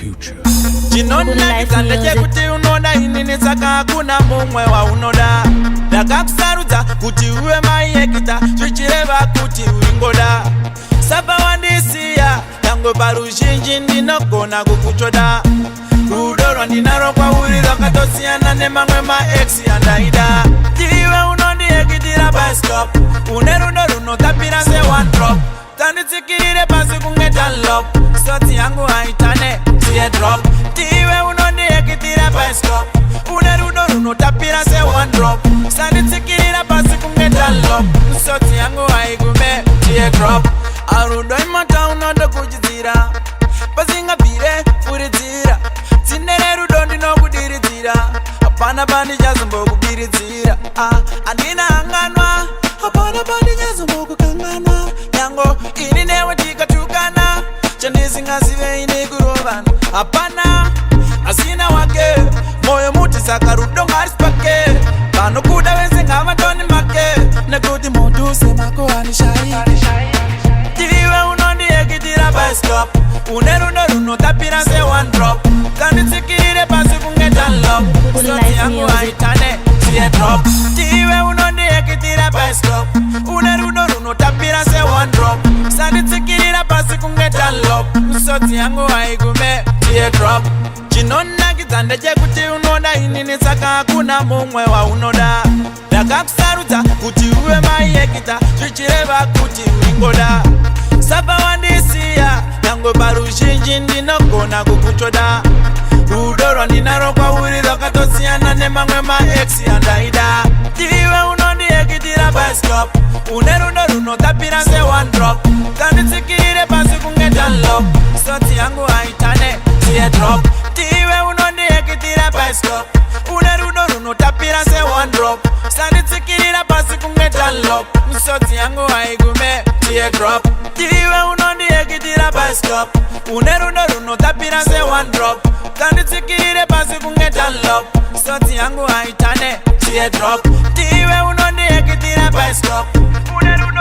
future. Chinona kizande chekuti unoda inini saka hakuna mumwe wa unoda. Ndakakusarudza kuti uwe mai yekita zvichireva kuti uingoda. Saba wandisiya yango paruzhinji ndinogona kukuchoda. Rudo rwandinaro kwauri rwakatosiyana nemamwe maex yandaida. Iwe unondiekitira bicycle, une rudo runotapira se one drop. Tanditsikirire pasi kunge Dunlop, soti yangu haitane teardrop. Iwe unondiekitira bicycle, une rudo runotapira se one drop. Tanditsikirire pasi kunge Dunlop, soti yangu haigume teardrop. Arudo imata unodo kujidzira, pasinga pire furidzira. Tinere rudo ndinokudiridzira, hapana pandichazombokubirizira. Andina hanganwa, hapana pandichazombokukanganwa. Nyango ini newe tikatukana, chandisingazive ini kurovana. Hapana, asina wake, moyo muti saka rudo ngarisipake. Vanokuda vese ngavatoni make, nekuti muntu semako anishai. Iwe unondiekitira bicycle, une rudo runotapira se one drop. Tanditsikirire pasi kunge Dunlop, soti yangu haitane teardrop. Iwe unondiekitira bicycle, une rudo runotapira se one drop. Tanditsikirire pasi kunge Dunlop, soti yangu haigume teardrop. Chinona kizande chekuti unoda inini saka hakuna mumwe wa unoda. Ndakakusarudza kuti uwe mai yekita zvichireva kuti uingoda. Saba wandisiya yango paruzhinji ndinogona kukuchoda. Rudo rwandinaro kwauri rwakatosiyana nemamwe maex yandaida. Iwe unondiekitira bicycle, une rudo runotapira se one drop. Tanditsikirire pasi kunge Dunlop, soti yangu haitane teardrop. Iwe unondiekitira bicycle, une rudo runotapira se one drop. Tanditsikirire pasi kunge Dunlop, soti yangu haigume teardrop. Iwe unondiekitira bicycle, une rudo runotapira se one drop. Tanditsikirire pasi kunge Dunlop, soti yangu haitane teardrop. Iwe unondiekitira bicycle, une rudo